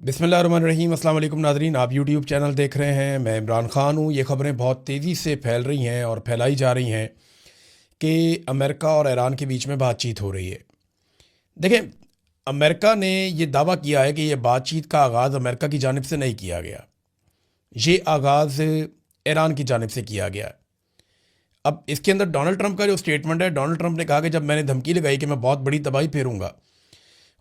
बिस्मिल्लाहिर्रहमानिर्रहीम। अस्सलाम वालेकुम नाज़रीन, आप यूट्यूब चैनल देख रहे हैं। मैं इमरान ख़ान हूँ। ये ख़बरें बहुत तेज़ी से फैल रही हैं और फैलाई जा रही हैं कि अमेरिका और ईरान के बीच में बातचीत हो रही है। देखें, अमेरिका ने ये दावा किया है कि ये बातचीत का आगाज़ अमेरिका की जानिब से नहीं किया गया, ये आगाज़ ईरान की जानिब से किया गया। अब इसके अंदर डोनाल्ड ट्रंप का जो स्टेटमेंट है, डोनाल्ड ट्रंप ने कहा कि जब मैंने धमकी लगाई कि मैं बहुत बड़ी तबाही फेरूंगा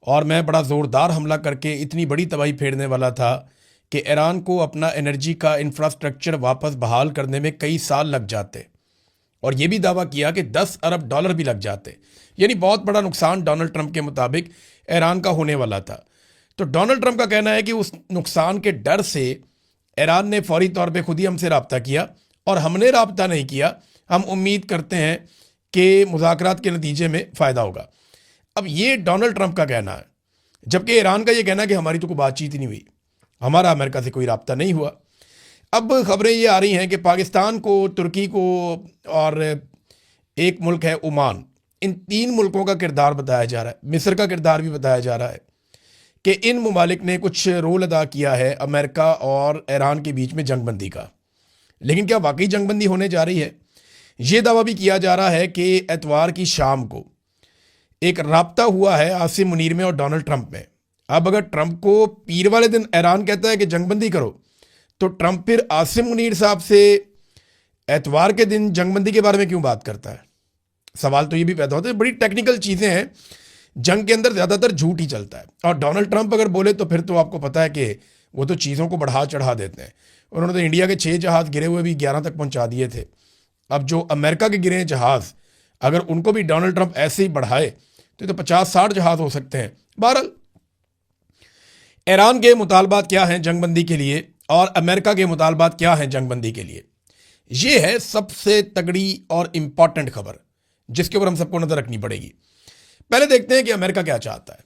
और मैं बड़ा ज़ोरदार हमला करके इतनी बड़ी तबाही फेरने वाला था कि ईरान को अपना एनर्जी का इंफ्रास्ट्रक्चर वापस बहाल करने में कई साल लग जाते, और ये भी दावा किया कि 10 अरब डॉलर भी लग जाते, यानी बहुत बड़ा नुकसान डोनाल्ड ट्रंप के मुताबिक ईरान का होने वाला था। तो डोनाल्ड ट्रंप का कहना है कि उस नुकसान के डर से ईरान ने फौरी तौर पे खुद ही हमसे रब्ता किया, और हमने रब्ता नहीं किया। हम उम्मीद करते हैं कि मुज़ाकरात के नतीजे में फ़ायदा होगा। अब ये डोनाल्ड ट्रंप का कहना है, जबकि ईरान का ये कहना है कि हमारी तो कोई बातचीत ही नहीं हुई, हमारा अमेरिका से कोई रब्ता नहीं हुआ। अब खबरें ये आ रही हैं कि पाकिस्तान को, तुर्की को और एक मुल्क है ओमान, इन 3 मुल्कों का किरदार बताया जा रहा है, मिस्र का किरदार भी बताया जा रहा है कि इन ममालिक ने कुछ रोल अदा किया है अमेरिका और ईरान के बीच में जंगबंदी का। लेकिन क्या वाकई जंगबंदी होने जा रही है? ये दावा भी किया जा रहा है कि एतवार की शाम को एक राब्ता हुआ है आसिम मुनीर में और डोनाल्ड ट्रंप में। अब अगर ट्रंप को पीर वाले दिन ईरान कहता है कि जंगबंदी करो, तो ट्रंप फिर आसिम मुनीर साहब से एतवार के दिन जंगबंदी के बारे में क्यों बात करता है? सवाल तो ये भी पैदा होता है। बड़ी टेक्निकल चीज़ें हैं, जंग के अंदर ज़्यादातर झूठ ही चलता है, और डोनाल्ड ट्रंप अगर बोले तो फिर तो आपको पता है कि वो तो चीज़ों को बढ़ा चढ़ा देते हैं। उन्होंने तो इंडिया के 6 जहाज़ गिरे हुए भी 11 तक पहुंचा दिए थे। अब जो अमेरिका के गिरे जहाज़, अगर उनको भी डोनाल्ड ट्रंप ऐसे ही बढ़ाए तो 50-60 जहाज हो सकते हैं। बहरहाल, ईरान के मुतालबात क्या हैं जंगबंदी के लिए और अमेरिका के मुतालबात क्या हैं जंगबंदी के लिए, ये है सबसे तगड़ी और इंपॉर्टेंट खबर जिसके ऊपर हम सबको नजर रखनी पड़ेगी। पहले देखते हैं कि अमेरिका क्या चाहता है।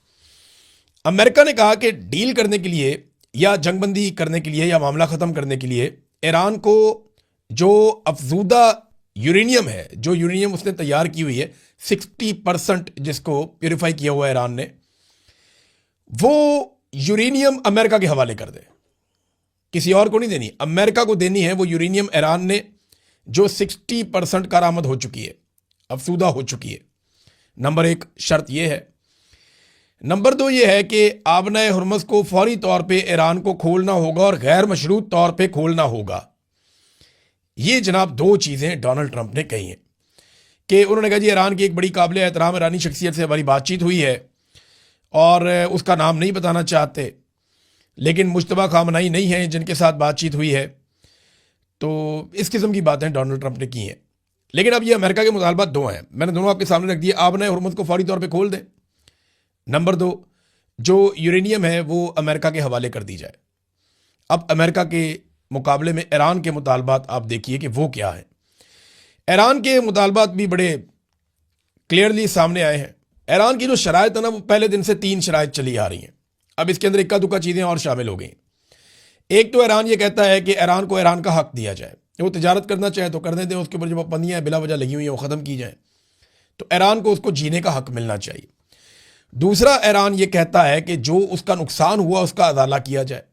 अमेरिका ने कहा कि डील करने के लिए या जंगबंदी करने के लिए या मामला ख़त्म करने के लिए ईरान को जो अफजूदा यूरेनियम है, जो यूरेनियम उसने तैयार की हुई है 60%, जिसको प्योरीफाई किया हुआ है ईरान ने, वो यूरेनियम अमेरिका के हवाले कर दे। किसी और को नहीं देनी, अमेरिका को देनी है वो यूरेनियम ईरान ने, जो 60% कारामद हो चुकी है, अफसूदा हो चुकी है। नंबर 1 शर्त यह है। नंबर 2 ये है कि आबना हुर्मुज़ को फौरी तौर पे ईरान को खोलना होगा और गैर मशरूत तौर पे खोलना होगा। ये जनाब 2 चीज़ें डोनाल्ड ट्रंप ने कही हैं कि उन्होंने कहा जी ईरान की एक बड़ी काबिल एहतराम ईरानी शख्सियत से हमारी बातचीत हुई है और उसका नाम नहीं बताना चाहते, लेकिन मुश्तबा खामनाई नहीं है जिनके साथ बातचीत हुई है। तो इस किस्म की बातें डोनाल्ड ट्रंप ने की हैं। लेकिन अब ये अमेरिका के मुतालबात 2 हैं, मैंने दोनों आपके सामने रख दिए। आबना हुर्मुज़ को फौरी तौर पर खोल दें। नंबर 2, जो यूरेनियम है वो अमेरिका के हवाले कर दी जाए। अब अमेरिका के मुकाबले में ईरान के मुतालबात आप देखिए कि वो क्या है। ईरान के मुतालबात भी बड़े क्लियरली सामने आए हैं। ईरान की जो शराइत है ना, वो पहले दिन से 3 शराइत चली आ रही हैं। अब इसके अंदर इक्का दुक्का चीज़ें और शामिल हो गई। एक तो ईरान ये कहता है कि ईरान को ईरान का हक दिया जाए, वो तजारत करना चाहे तो करने दें, उसके ऊपर जो पाबंदियाँ बिला वजह लगी हुई हैं वो ख़त्म की जाए, तो ईरान को उसको जीने का हक मिलना चाहिए। दूसरा, ईरान ये कहता है कि जो उसका नुकसान हुआ उसका अदाला किया जाए।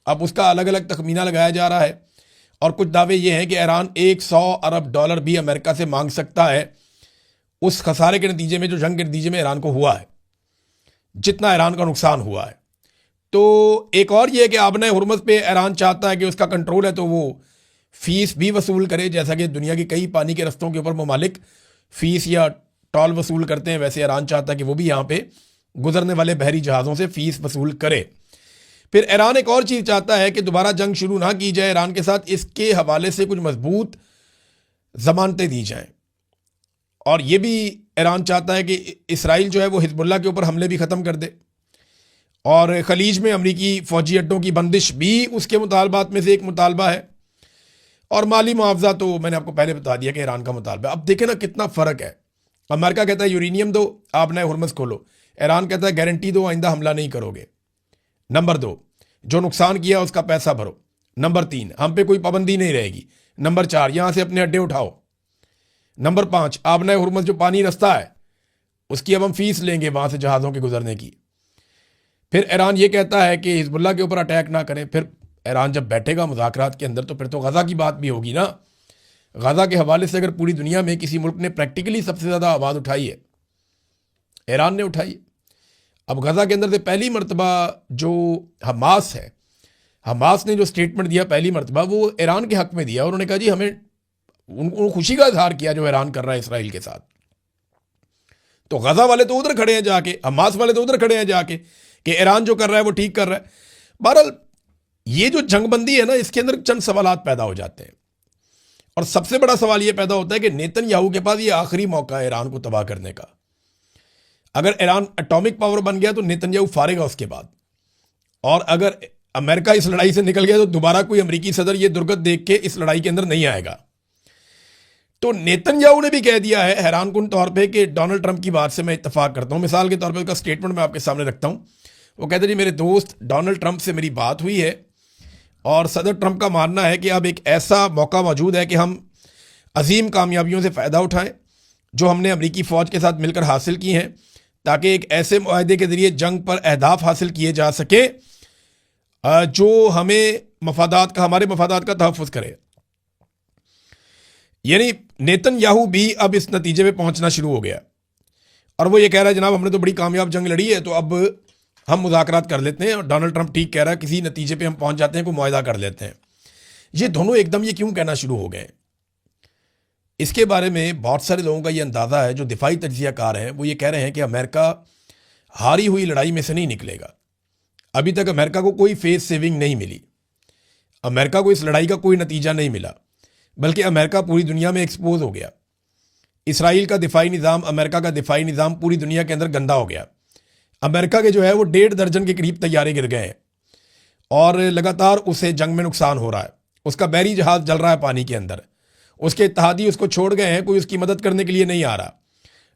अब उसका अलग अलग तखमीना लगाया जा रहा है, और कुछ दावे ये हैं कि ईरान 100 अरब डॉलर भी अमेरिका से मांग सकता है उस खसारे के नतीजे में, जो जंग के नतीजे में ईरान को हुआ है, जितना ईरान का नुकसान हुआ है। तो एक और ये है कि आबना हुर्मुज़ पे ईरान चाहता है कि उसका कंट्रोल है तो वो फीस भी वसूल करे, जैसा कि दुनिया की कई पानी के रस्तों के ऊपर ममालिक फ़ीस या टॉल वसूल करते हैं, वैसे ईरान चाहता है कि वो भी यहाँ पे गुजरने वाले बहरी जहाज़ों से फ़ीस वसूल करे। फिर ईरान एक और चीज़ चाहता है कि दोबारा जंग शुरू ना की जाए ईरान के साथ, इसके हवाले से कुछ मजबूत ज़मानतें दी जाएं। और ये भी ईरान चाहता है कि इसराइल जो है वो हिजबुल्लाह के ऊपर हमले भी ख़त्म कर दे, और खलीज में अमरीकी फ़ौजी अड्डों की बंदिश भी उसके मुतालबात में से एक मुतालबा है। और माली मुआवजा तो मैंने आपको पहले बता दिया कि ईरान का मुतालबा। अब देखें ना कितना फ़र्क है। अमेरिका कहता है यूरेनियम दो, आबना हुर्मुज़ खोलो। ईरान कहता है गारंटी दो, आइंदा हमला नहीं करोगे। नंबर 2, जो नुकसान किया उसका पैसा भरो। नंबर 3, हम पे कोई पाबंदी नहीं रहेगी। नंबर 4, यहां से अपने अड्डे उठाओ। नंबर 5, आबना हुर्मुज़ जो पानी रास्ता है उसकी अब हम फीस लेंगे वहां से जहाज़ों के गुजरने की। फिर ईरान ये कहता है कि हिजबुल्लाह के ऊपर अटैक ना करें। फिर ईरान जब बैठेगा मुज़ाकरात के अंदर तो फिर तो गज़ा की बात भी होगी ना। गज़ा के हवाले से अगर पूरी दुनिया में किसी मुल्क ने प्रैक्टिकली सबसे ज़्यादा आवाज़ उठाई है, ईरान ने उठाई है। अब गज़ा के अंदर से पहली मरतबा जो हमास है, हमास ने जो स्टेटमेंट दिया पहली मरतबा, वो ईरान के हक़ में दिया। उन्होंने कहा जी हमें उनको खुशी का इजहार किया जो ईरान कर रहा है इसराइल के साथ। तो गज़ा वाले तो उधर खड़े हैं जाके, हमास वाले तो उधर खड़े हैं जाके कि ईरान जो कर रहा है वो ठीक कर रहा है। बहरहाल ये जो जंगबंदी है ना, इसके अंदर चंद सवालात पैदा हो जाते हैं। और सबसे बड़ा सवाल ये पैदा होता है कि नेतन्याहू के पास ये आखिरी मौका है ईरान को तबाह करने का। अगर ईरान एटॉमिक पावर बन गया तो नेतन्याहू फारेगा उसके बाद, और अगर अमेरिका इस लड़ाई से निकल गया तो दोबारा कोई अमेरिकी सदर ये दुर्गत देख के इस लड़ाई के अंदर नहीं आएगा। तो नेतन्याहू ने भी कह दिया है हैरानकुन तौर पे कि डोनाल्ड ट्रंप की बात से मैं इत्तेफाक करता हूं। मिसाल के तौर पे उसका स्टेटमेंट मैं आपके सामने रखता हूं। वो कहते जी मेरे दोस्त डोनाल्ड ट्रंप से मेरी बात हुई है और सदर ट्रंप का मानना है कि अब एक ऐसा मौका मौजूद है कि हम अजीम कामयाबियों से फ़ायदा उठाएं जो हमने अमरीकी फ़ौज के साथ मिलकर हासिल की हैं, ताकि एक ऐसे मुआहदे के ज़रिए जंग पर अहदाफ हासिल किए जा सके जो हमें हमारे मफादात का तहफ़्फ़ुज़ करे। यानी नेतन्याहू भी अब इस नतीजे पे पहुंचना शुरू हो गया और वो ये कह रहा है जनाब हमने तो बड़ी कामयाब जंग लड़ी है, तो अब हम मुज़ाकरात कर लेते हैं। और डोनाल्ड ट्रंप ठीक कह रहा है, किसी नतीजे पे हम पहुंच जाते हैं, कोई मुआहदा कर लेते हैं। ये दोनों एकदम ये क्यों कहना शुरू हो गए, इसके बारे में बहुत सारे लोगों का ये अंदाज़ा है जो दिफाई तज्ज़ियाकार हैं। वो ये कह रहे हैं कि अमेरिका हारी हुई लड़ाई में से नहीं निकलेगा। अभी तक अमेरिका को कोई फेस सेविंग नहीं मिली, अमेरिका को इस लड़ाई का कोई नतीजा नहीं मिला, बल्कि अमेरिका पूरी दुनिया में एक्सपोज हो गया। इसराइल का दिफाई निज़ाम, अमेरिका का दिफाई निज़ाम पूरी दुनिया के अंदर गंदा हो गया। अमेरिका के जो है वो 1.5 दर्जन के करीब तैयारे गिर गए हैं और लगातार उसे जंग में नुकसान हो रहा है। उसका बैरी जहाज़ जल रहा है पानी के अंदर, उसके इत्तेहादी उसको छोड़ गए हैं, कोई उसकी मदद करने के लिए नहीं आ रहा।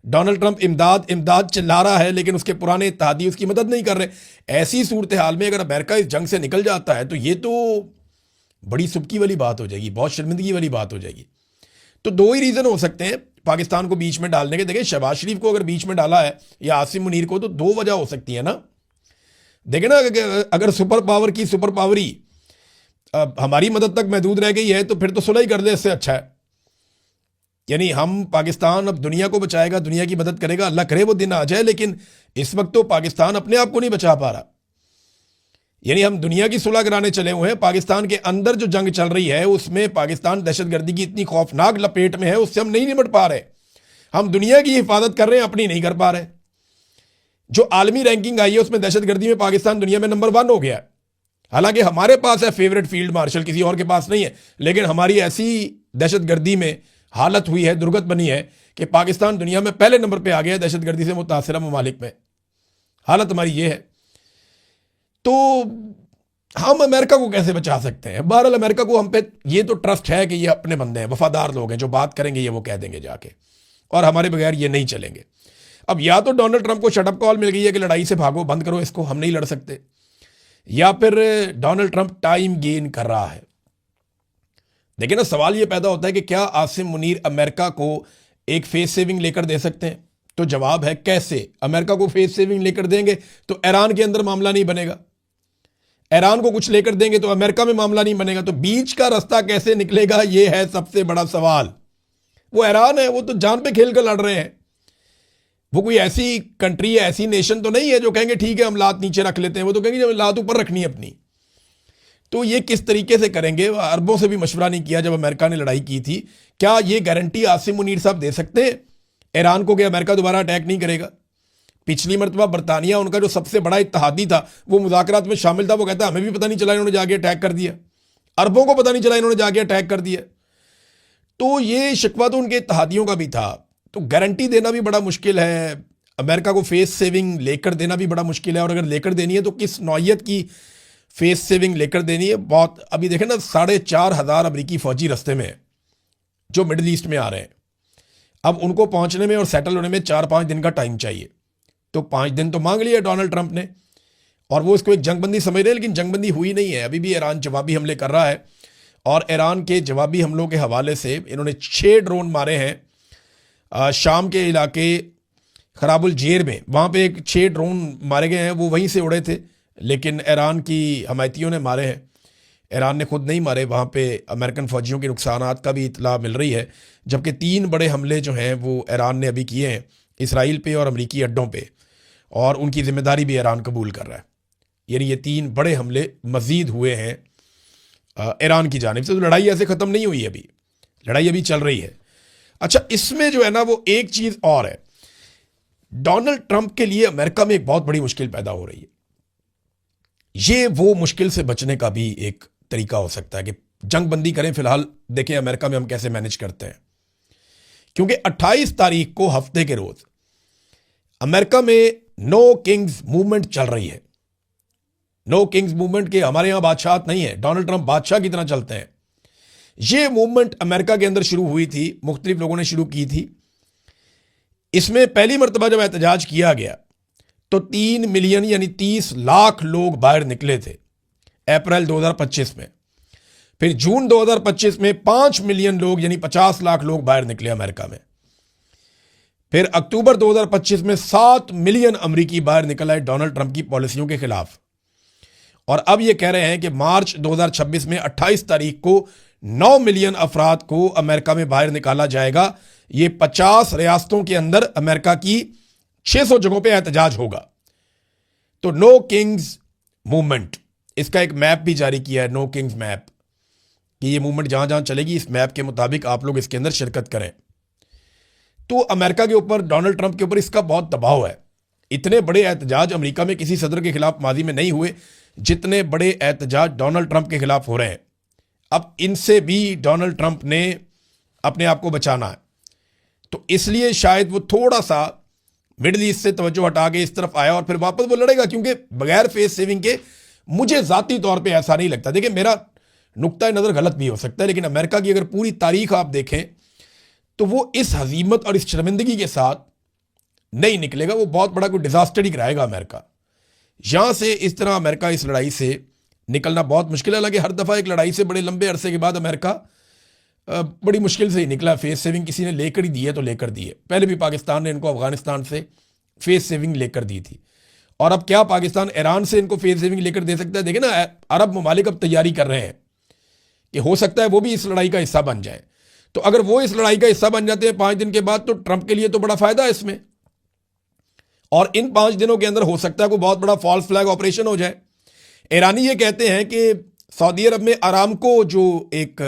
डोनाल्ड ट्रंप इमदाद इमदाद चिल्ला रहा है, लेकिन उसके पुराने इत्तेहादी उसकी मदद नहीं कर रहे। ऐसी सूरत हाल में अगर अमेरिका इस जंग से निकल जाता है तो ये तो बड़ी सुबकी वाली बात हो जाएगी, बहुत शर्मिंदगी वाली बात हो जाएगी। तो दो ही रीज़न हो सकते हैं पाकिस्तान को बीच में डालने के। देखिए शहबाज शरीफ को अगर बीच में डाला है या आसिम मुनीर को, तो दो वजह हो सकती है ना। देखें ना, अगर सुपर पावर की सुपर पावरी हमारी मदद तक महदूद रह गई है तो फिर तो सुलह ही कर ले, इससे अच्छा है। यानी हम पाकिस्तान अब दुनिया को बचाएगा, दुनिया की मदद करेगा, अल्लाह करे वो दिन आ जाए, लेकिन इस वक्त तो पाकिस्तान अपने आप को नहीं बचा पा रहा। यानी हम दुनिया की सुलह कराने चले हुए हैं, पाकिस्तान के अंदर जो जंग चल रही है उसमें पाकिस्तान दहशतगर्दी की इतनी खौफनाक लपेट में है, उससे हम नहीं निपट पा रहे। हम दुनिया की हिफाजत कर रहे हैं, अपनी नहीं कर पा रहे। जो आलमी रैंकिंग आई है उसमें दहशतगर्दी में पाकिस्तान दुनिया में नंबर 1 हो गया है। हालांकि हमारे पास है फेवरेट फील्ड मार्शल, किसी और के पास नहीं है, लेकिन हमारी ऐसी दहशतगर्दी में हालत हुई है, दुर्गत बनी है कि पाकिस्तान दुनिया में पहले नंबर पर आ गया है दहशतगर्दी से मुतासिरा ममालिक में। हालत हमारी ये है। तो हम अमेरिका को कैसे बचा सकते हैं? बहरहाल अमेरिका को हम पे ये तो ट्रस्ट है कि ये अपने बंदे हैं, वफादार लोग हैं, जो बात करेंगे ये वो कह देंगे जाके, और हमारे बगैर ये नहीं चलेंगे। अब या तो डोनाल्ड ट्रंप को शटअप कॉल मिल गई है कि लड़ाई से भागो, बंद करो इसको, हम नहीं लड़ सकते, या फिर डोनाल्ड ट्रंप टाइम गेन कर रहा है। देखिए ना, सवाल ये पैदा होता है कि क्या आसिम मुनीर अमेरिका को एक फेस सेविंग लेकर दे सकते हैं? तो जवाब है कैसे। अमेरिका को फेस सेविंग लेकर देंगे तो ईरान के अंदर मामला नहीं बनेगा, ईरान को कुछ लेकर देंगे तो अमेरिका में मामला नहीं बनेगा। तो बीच का रास्ता कैसे निकलेगा, यह है सबसे बड़ा सवाल। वो ईरान है, वो तो जान पे खेल कर लड़ रहे हैं। वो कोई ऐसी कंट्री है, ऐसी नेशन तो नहीं है जो कहेंगे ठीक है हम लात नीचे रख लेते हैं। वो तो कहेंगे लात ऊपर रखनी है अपनी। तो ये किस तरीके से करेंगे? अरबों से भी मशवरा नहीं किया जब अमेरिका ने लड़ाई की थी। क्या ये गारंटी आसिम मुनीर साहब दे सकते हैं ईरान को कि अमेरिका दोबारा अटैक नहीं करेगा? पिछली मरतबा बरतानिया, उनका जो सबसे बड़ा इत्तेहादी था, वो मुज़ाकरात में शामिल था, वो कहता हमें भी पता नहीं चला इन्होंने जाके अटैक कर दिया, अरबों को पता नहीं चला इन्होंने जाके अटैक कर दिया। तो ये शिकवा तो उनके इत्तेहादियों का भी था। तो गारंटी देना भी बड़ा मुश्किल है, अमेरिका को फेस सेविंग लेकर देना भी बड़ा मुश्किल है। और अगर लेकर देनी है तो किस नौइयत की फेस सेविंग लेकर देनी है? बहुत अभी देखें ना, 4,500 अमरीकी फौजी रस्ते में जो मिडिल ईस्ट में आ रहे हैं। अब उनको पहुंचने में और सेटल होने में 4-5 दिन का टाइम चाहिए। तो 5 दिन तो मांग लिया डोनाल्ड ट्रंप ने, और वो इसको एक जंगबंदी समझ रहे हैं, लेकिन जंगबंदी हुई नहीं है। अभी भी ईरान जवाबी हमले कर रहा है, और ईरान के जवाबी हमलों के हवाले से इन्होंने 6 ड्रोन मारे हैं शाम के इलाके खराबुल जेर में, वहाँ पे एक 6 ड्रोन मारे गए हैं, वो वहीं से उड़े थे, लेकिन ईरान की हमायतियों ने मारे हैं। ईरान ने खुद नहीं मारे, वहाँ पे अमेरिकन फौजियों के नुकसानात का भी इतला मिल रही है। जबकि 3 बड़े हमले जो हैं वो ईरान ने अभी किए हैं, इसराइल पे और अमरीकी अड्डों पे, और उनकी जिम्मेदारी भी ईरान कबूल कर रहा है। यानी ये 3 बड़े हमले मज़ीद हुए हैं ईरान की जानिब से। तो लड़ाई ऐसे ख़त्म नहीं हुई, अभी लड़ाई अभी चल रही है। अच्छा, इसमें जो है ना वो एक चीज़ और है, डोनाल्ड ट्रंप के लिए अमेरिका में एक बहुत बड़ी मुश्किल पैदा हो रही है। ये वो मुश्किल से बचने का भी एक तरीका हो सकता है कि जंग बंदी करें। फिलहाल देखें अमेरिका में हम कैसे मैनेज करते हैं, क्योंकि 28 तारीख को हफ्ते के रोज अमेरिका में नो किंग्स मूवमेंट चल रही है। नो किंग्स मूवमेंट के हमारे यहां बादशाह नहीं है, डोनाल्ड ट्रंप बादशाह की तरह चलते हैं। यह मूवमेंट अमेरिका के अंदर शुरू हुई थी, मुख्तलिफ लोगों ने शुरू की थी। इसमें पहली मरतबा जब एहतजाज किया गया तो 3 मिलियन यानी 30 लाख लोग बाहर निकले थे अप्रैल 2025 में। फिर जून 2025 में 5 मिलियन लोग यानी 50 लाख लोग बाहर निकले अमेरिका में। फिर अक्टूबर 2025 में 7 मिलियन अमरीकी बाहर निकल आए डोनाल्ड ट्रंप की पॉलिसियों के खिलाफ। और अब यह कह रहे हैं कि मार्च 2026 में 28 तारीख को 9 मिलियन अफराद को अमेरिका में बाहर निकाला जाएगा। ये 50 रियासतों के अंदर अमेरिका की 600 जगहों पे एहतजाज होगा। तो नो किंग्स मूवमेंट, इसका एक मैप भी जारी किया है, नो किंग्स मैप, कि ये मूवमेंट जहां जहां चलेगी इस मैप के मुताबिक आप लोग इसके अंदर शिरकत करें। तो अमेरिका के ऊपर, डोनाल्ड ट्रंप के ऊपर इसका बहुत दबाव है। इतने बड़े एहतजाज अमेरिका में किसी सदर के खिलाफ माजी में नहीं हुए जितने बड़े एहतजाज डोनाल्ड ट्रंप के खिलाफ हो रहे हैं। अब इनसे भी डोनाल्ड ट्रंप ने अपने आप को बचाना है, तो इसलिए शायद वो थोड़ा सा मिडिल ईस्ट से तवज्जो हटा के इस तरफ आया और फिर वापस वो लड़ेगा, क्योंकि बगैर फेस सेविंग के मुझे जाती तौर पे ऐसा नहीं लगता। देखिए, मेरा नुक्ता नज़र गलत भी हो सकता है, लेकिन अमेरिका की अगर पूरी तारीख आप देखें तो वो इस हजीमत और इस शर्मिंदगी के साथ नहीं निकलेगा। वो बहुत बड़ा कोई डिजास्टर ही कराएगा अमेरिका। यहां से इस तरह अमेरिका इस लड़ाई से निकलना बहुत मुश्किल है। हालांकि हर दफ़ा एक लड़ाई से बड़े लंबे अरसे के बाद अमेरिका बड़ी मुश्किल से ही निकला। फेस सेविंग किसी ने लेकर ही दी है तो लेकर दी है। पहले भी पाकिस्तान ने इनको अफगानिस्तान से फेस सेविंग लेकर दी थी, और अब क्या पाकिस्तान ईरान से इनको फेस सेविंग लेकर दे सकता है? देखिए ना, अरब ममालिक अब तैयारी कर रहे हैं कि हो सकता है वो भी इस लड़ाई का हिस्सा बन जाए। तो अगर वो इस लड़ाई का हिस्सा बन जाते हैं 5 दिन के बाद, तो ट्रंप के लिए तो बड़ा फायदा है इसमें। और इन 5 दिनों के अंदर हो सकता है कोई बहुत बड़ा फॉल्स फ्लैग ऑपरेशन हो जाए। ईरानी ये कहते हैं कि सऊदी अरब में आरामको जो एक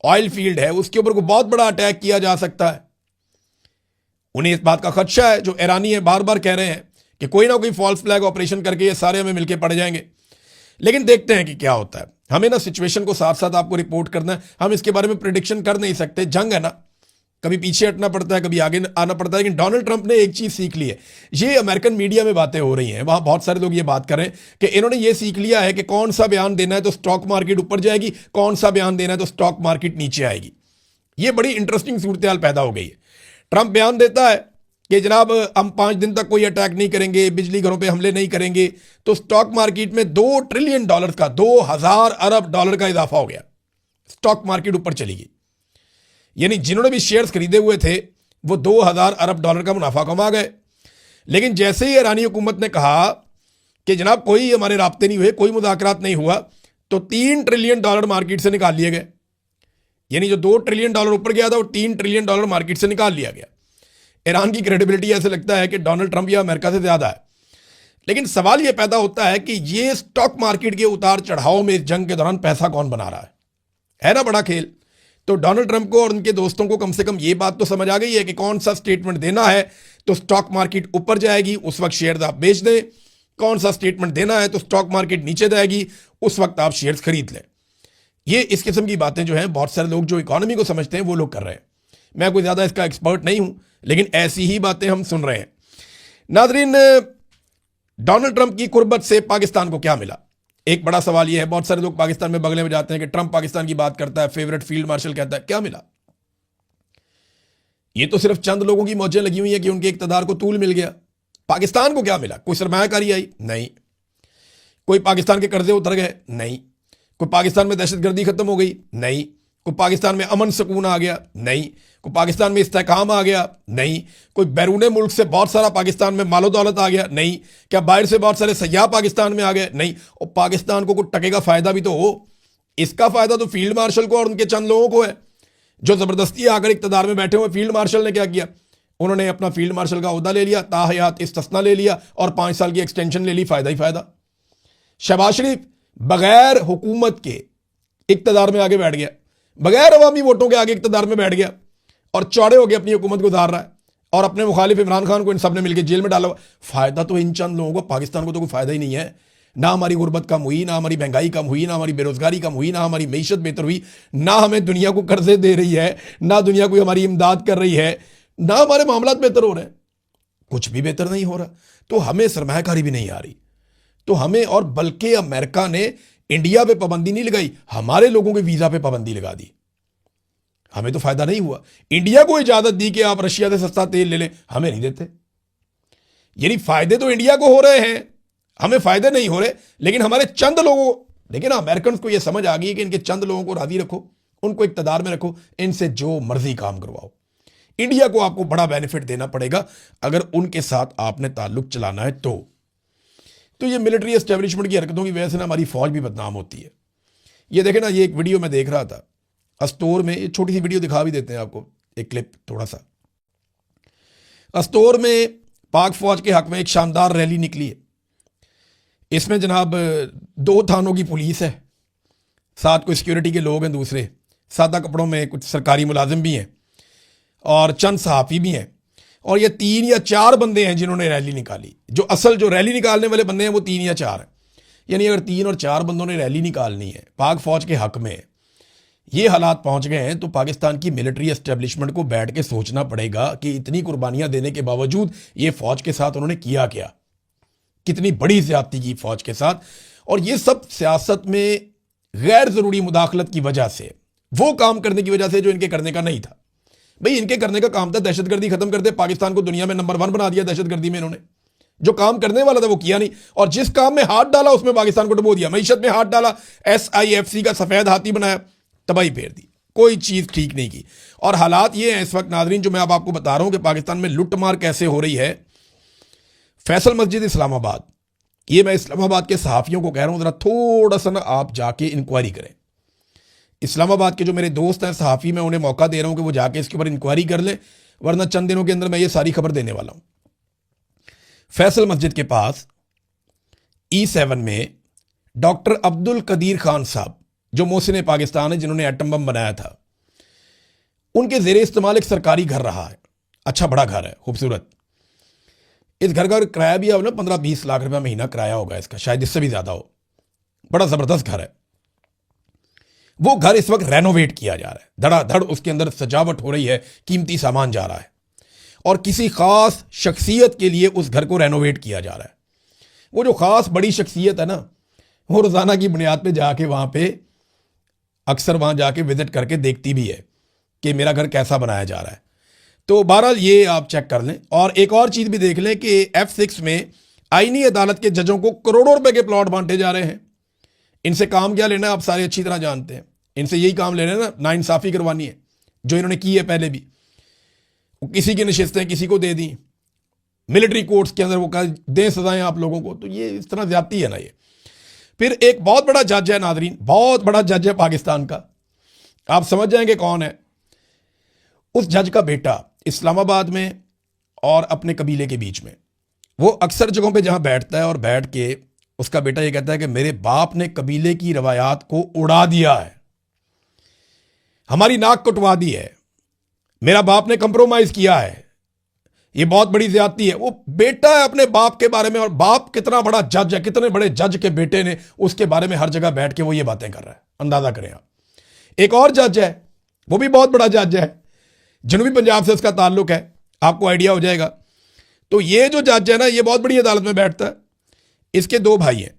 ऑयल फील्ड है उसके ऊपर कोई बहुत बड़ा अटैक किया जा सकता है। उन्हें इस बात का खदशा है, जो ईरानी है बार बार कह रहे हैं कि कोई ना कोई फॉल्स फ्लैग ऑपरेशन करके ये सारे हमें मिलके पड़ जाएंगे। लेकिन देखते हैं कि क्या होता है। हमें ना सिचुएशन को साथ साथ आपको रिपोर्ट करना है। हम इसके बारे में प्रिडिक्शन कर नहीं सकते, जंग है ना, कभी पीछे हटना पड़ता है, कभी आगे आना पड़ता है। लेकिन डोनाल्ड ट्रंप ने एक चीज सीख ली है। ये अमेरिकन मीडिया में बातें हो रही हैं, वहां बहुत सारे लोग ये बात कर रहे हैं कि इन्होंने ये सीख लिया है कि कौन सा बयान देना है तो स्टॉक मार्केट ऊपर जाएगी, कौन सा बयान देना है तो स्टॉक मार्केट नीचे आएगी। ये बड़ी इंटरेस्टिंग सूरत हाल पैदा हो गई है। ट्रंप बयान देता है कि जनाब हम 5 दिन तक कोई अटैक नहीं करेंगे, बिजली घरों पे हमले नहीं करेंगे, तो स्टॉक मार्केट में $2 ट्रिलियन का, 2000 अरब डॉलर का इजाफा हो गया। स्टॉक मार्केट ऊपर चली गई। यानी जिन्होंने भी शेयर्स खरीदे हुए थे वो 2000 अरब डॉलर का मुनाफा कमा गए। लेकिन जैसे ही ईरानी हुकूमत ने कहा कि जनाब कोई हमारे राब्ते नहीं हुए, कोई मुज़ाकरात नहीं हुआ, तो $3 ट्रिलियन मार्केट से निकाल लिए गए। यानी जो $2 ट्रिलियन ऊपर गया था वो $3 ट्रिलियन मार्केट से निकाल लिया गया। ईरान की क्रेडिबिलिटी ऐसे लगता है कि डोनाल्ड ट्रंप या अमेरिका से ज्यादा है। लेकिन सवाल यह पैदा होता है कि ये स्टॉक मार्केट के उतार चढ़ाव में इस जंग के दौरान पैसा कौन बना रहा है ना बड़ा खेल। तो डोनाल्ड ट्रंप को और उनके दोस्तों को कम से कम ये बात तो समझ आ गई है कि कौन सा स्टेटमेंट देना है तो स्टॉक मार्केट ऊपर जाएगी, उस वक्त शेयर आप बेच दें। कौन सा स्टेटमेंट देना है तो स्टॉक मार्केट नीचे जाएगी, उस वक्त आप शेयर्स खरीद लें। ये इस किस्म की बातें जो हैं बहुत सारे लोग जो इकोनॉमी को समझते हैं वो लोग कर रहे हैं। मैं कोई ज़्यादा इसका एक्सपर्ट नहीं हूं, लेकिन ऐसी ही बातें हम सुन रहे हैं। नाज़रीन, डोनाल्ड ट्रंप की कुर्बत से पाकिस्तान को क्या मिला? एक बड़ा सवाल यह है। बहुत सारे लोग पाकिस्तान में बगले में जाते हैं कि ट्रंप पाकिस्तान की बात करता है, फेवरेट फील्ड मार्शल कहता है। क्या मिला? ये तो सिर्फ चंद लोगों की मौजें लगी हुई है कि उनके इक़्तिदार को तूल मिल गया। पाकिस्तान को क्या मिला? कोई सरमायाकारी आई? नहीं। कोई पाकिस्तान के कर्जे उतर गए? नहीं। कोई पाकिस्तान में दहशतगर्दी खत्म हो गई? नहीं। कोई पाकिस्तान में अमन सुकून आ गया? नहीं। कोई पाकिस्तान में इस्तेहकाम आ गया? नहीं। कोई बैरून मुल्क से बहुत सारा पाकिस्तान में मालो दौलत आ गया? नहीं। क्या बाहर से बहुत सारे सयाह पाकिस्तान में आ गए? नहीं। और पाकिस्तान को कुछ टके का फायदा भी तो हो। इसका फायदा तो फील्ड मार्शल को और उनके चंद लोगों को है जो जबरदस्ती आकर इक्तदार में बैठे हुए। फील्ड मार्शल ने क्या किया? उन्होंने अपना फील्ड मार्शल का ओहदा ले लिया, ताहयात इस्तिस्ना ले लिया और 5 साल की एक्सटेंशन ले ली। फायदा ही फायदा। शहबाज शरीफ बगैर हुकूमत के इक्तदार में आगे बैठ गया, बगैर अवामी वोटों के आगे इक्तदार में बैठ गया और चौड़े होकर अपनी हुकूमत गुजार रहा है और अपने मुखालिफ इमरान खान को इन सब ने मिलकर जेल में डाला। फायदा तो इन चंद लोगों को, पाकिस्तान को तो कोई फायदा ही नहीं है। ना हमारी गुर्बत कम हुई, ना हमारी महंगाई कम हुई, ना हमारी बेरोजगारी कम हुई, ना हमारी मीशत बेहतर हुई, ना हमें दुनिया को कर्जे दे रही है, ना दुनिया कोई हमारी इमदाद कर रही है, ना हमारे मामलात बेहतर हो रहे हैं। कुछ भी बेहतर नहीं हो रहा। तो हमें सरमायाकारी भी नहीं आ रही। तो हमें, और बल्कि अमेरिका ने इंडिया पे पाबंदी नहीं लगाई, हमारे लोगों के वीजा पे पाबंदी लगा दी। हमें तो फायदा नहीं हुआ। इंडिया को इजाजत दी कि आप रशिया से सस्ता तेल ले लें, हमें नहीं देते। यानी फायदे तो इंडिया को हो रहे हैं, हमें फायदे नहीं हो रहे। लेकिन हमारे चंद लोगों, लेकिन अमेरिकन को यह समझ आ गई है कि इनके चंद लोगों को राजी रखो, उनको इक्तदार में रखो, इनसे जो मर्जी काम करवाओ। इंडिया को आपको बड़ा बेनिफिट देना पड़ेगा अगर उनके साथ आपने ताल्लुक चलाना है। तो ये मिलिट्री एस्टेब्लिशमेंट की हरकतों की वजह से ना हमारी फौज भी बदनाम होती है। ये देखें ना, ये एक वीडियो में देख रहा था अस्तोर में, ये छोटी सी वीडियो दिखा भी देते हैं आपको, एक क्लिप थोड़ा सा। अस्तोर में पाक फौज के हक में एक शानदार रैली निकली है। इसमें जनाब 2 थानों की पुलिस है, साथ कोई सिक्योरिटी के लोग हैं, दूसरे सादा कपड़ों में कुछ सरकारी मुलाजिम भी हैं और चंद सहाफ़ी भी हैं। और ये 3 या 4 बंदे हैं जिन्होंने रैली निकाली। जो असल जो रैली निकालने वाले बंदे हैं वो 3 या 4 हैं। यानी अगर 3 और 4 बंदों ने रैली निकालनी है पाक फौज के हक में, ये हालात पहुंच गए हैं, तो पाकिस्तान की मिलिट्री एस्टेब्लिशमेंट को बैठ के सोचना पड़ेगा कि इतनी कुर्बानियां देने के बावजूद ये फौज के साथ उन्होंने किया क्या, कितनी बड़ी ज्यादती की फौज के साथ। और ये सब सियासत में गैर जरूरी मुदाखलत की वजह से, वो काम करने की वजह से जो इनके करने का नहीं था। भाई इनके करने का काम था दहशतगर्दी खत्म कर दे, पाकिस्तान को दुनिया में नंबर 1 बना दिया दहशतगर्दी में। इन्होंने जो काम करने वाला था वो किया नहीं, और जिस काम में हाथ डाला उसमें पाकिस्तान को डुबो दिया। मईशत में हाथ डाला, SIFC का सफेद हाथी बनाया, तबाही फेर दी, कोई चीज ठीक नहीं की। और हालात ये हैं इस वक्त नाजरीन, जो मैं अब आपको बता रहा हूं कि पाकिस्तान में लुटमार कैसे हो रही है। फैसल मस्जिद इस्लामाबाद, ये मैं इस्लामाबाद के सहाफ़ियों को कह रहा हूं, जरा थोड़ा सा ना आप जाके इंक्वायरी करें। इस्लामाबाद के जो मेरे दोस्त हैं सहाफ़ी, मैं उन्हें मौका दे रहा हूं कि वो जाके इसके ऊपर इंक्वायरी कर लें, वरना चंद दिनों के अंदर मैं ये सारी खबर देने वाला हूं। फैसल मस्जिद के पास E7 में डॉक्टर अब्दुल कदीर खान साहब, जो मोहसिन पाकिस्तान है, जिन्होंने एटम बम बनाया था, उनके जेर इस्तेमाल एक सरकारी घर रहा है। अच्छा बड़ा घर है, खूबसूरत। इस घर का किराया भी अब ना 15-20 लाख रुपया महीना किराया होगा इसका, शायद इससे भी ज्यादा हो। बड़ा जबरदस्त घर है। वो घर इस वक्त रेनोवेट किया जा रहा है, धड़ाधड़ उसके अंदर सजावट हो रही है, कीमती सामान जा रहा है, और किसी खास शख्सियत के लिए उस घर को रेनोवेट किया जा रहा है। वो जो खास बड़ी शख्सियत है ना, वो रोजाना की बुनियाद पे जाके वहां पे अक्सर वहां जाके विजिट करके देखती भी है कि मेरा घर कैसा बनाया जा रहा है। तो बहरहाल ये आप चेक कर लें। और एक और चीज भी देख लें कि F6 में आईनी अदालत के जजों को करोड़ों रुपए के प्लॉट बांटे जा रहे हैं। इनसे काम क्या लेना है आप सारे अच्छी तरह जानते हैं। इनसे यही काम लेना है ना, नाइंसाफी करवानी है, जो इन्होंने की है पहले भी। किसी की नशिस्तें किसी को दे दी, मिलिट्री कोर्ट्स के अंदर वो दें सजाएं आप लोगों को, तो ये इस तरह ज्यादती है ना ये। फिर एक बहुत बड़ा जज है नादरीन, बहुत बड़ा जज है पाकिस्तान का, आप समझ जाएंगे कौन है। उस जज का बेटा इस्लामाबाद में और अपने कबीले के बीच में, वो अक्सर जगहों पे जहां बैठता है और बैठ के उसका बेटा ये कहता है कि मेरे बाप ने कबीले की रवायात को उड़ा दिया है, हमारी नाक कटवा दी है, मेरा बाप ने कंप्रोमाइज किया है, ये बहुत बड़ी ज्यादती है। वो बेटा है अपने बाप के बारे में, और बाप कितना बड़ा जज है, कितने बड़े जज के बेटे ने उसके बारे में हर जगह बैठ के वो ये बातें कर रहा है, अंदाजा करें आप। एक और जज है, वो भी बहुत बड़ा जज है, जनूबी पंजाब से उसका ताल्लुक है, आपको आइडिया हो जाएगा। तो ये जो जज है ना, ये बहुत बड़ी अदालत में बैठता है। इसके 2 भाई हैं,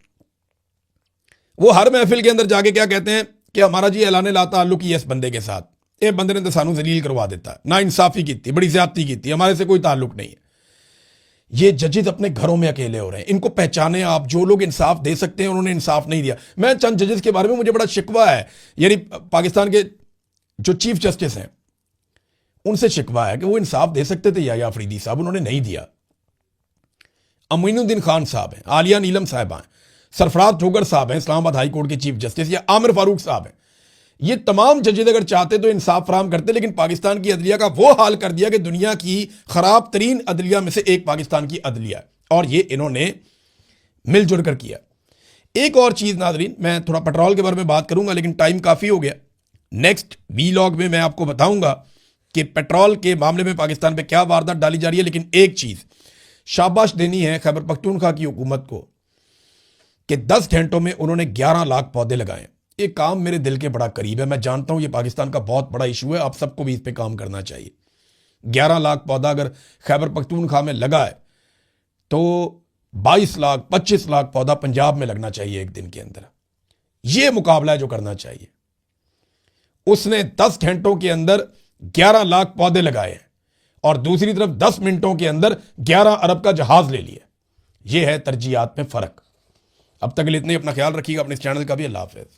वो हर महफिल के अंदर जाके क्या कहते हैं कि हमारा जी ऐलान ला ताल्लुक ही है इस बंदे के साथ, ये बंदे ने तो सानू जलील करवा देता है, ना इंसाफी की थी, बड़ी ज्यादती की थी, हमारे से कोई ताल्लुक नहीं है। ये जजेस अपने घरों में अकेले हो रहे हैं, इनको पहचाने आप। जो लोग इंसाफ दे सकते हैं उन्होंने इंसाफ नहीं दिया। मैं चंद जजेस के बारे में मुझे बड़ा शिकवा है, यानी पाकिस्तान के जो चीफ जस्टिस हैं उनसे शिकवा है कि वो इंसाफ दे सकते थे या अफरीदी साहब, उन्होंने नहीं दिया। अमीनुद्दीन खान साहब हैं, आलिया नीलम साहबा हैं, सरफराज ठोकर साहब हैं इस्लामाबाद हाई कोर्ट के चीफ जस्टिस, या आमिर फारूक साहब हैं। ये तमाम जजेज अगर चाहते तो इंसाफ फराम करते, लेकिन पाकिस्तान की अदलिया का वो हाल कर दिया कि दुनिया की खराब तरीन अदलिया में से एक पाकिस्तान की अदलिया, और ये इन्होंने मिलजुल कर किया। एक और चीज नाजरीन, मैं थोड़ा पेट्रोल के बारे में बात करूंगा लेकिन टाइम काफी हो गया। नेक्स्ट वीलॉग में मैं आपको बताऊंगा कि पेट्रोल के मामले में पाकिस्तान पे क्या वारदात डाली जा रही है। लेकिन एक चीज शाबाश देनी है खैबर पख्तूनख्वा की हुकूमत को कि 10 घंटों में उन्होंने 11 लाख पौधे लगाए। ये काम मेरे दिल के बड़ा करीब है। मैं जानता हूं ये पाकिस्तान का बहुत बड़ा इशू है, आप सबको भी इस पे काम करना चाहिए। 11 लाख पौधा अगर खैबर पख्तूनख्वा में लगा है तो 22 लाख 25 लाख पौधा पंजाब में लगना चाहिए एक दिन के अंदर। यह मुकाबला है जो करना चाहिए। उसने 10 घंटों के अंदर 11 लाख पौधे लगाए और दूसरी तरफ 10 मिनटों के अंदर 11 अरब का जहाज ले लिया। यह है तरजीहात में फर्क। अब तक के लिए इतने, अपना ख्याल रखिएगा, अपने इस चैनल का भी। अल्लाह हाफिज़।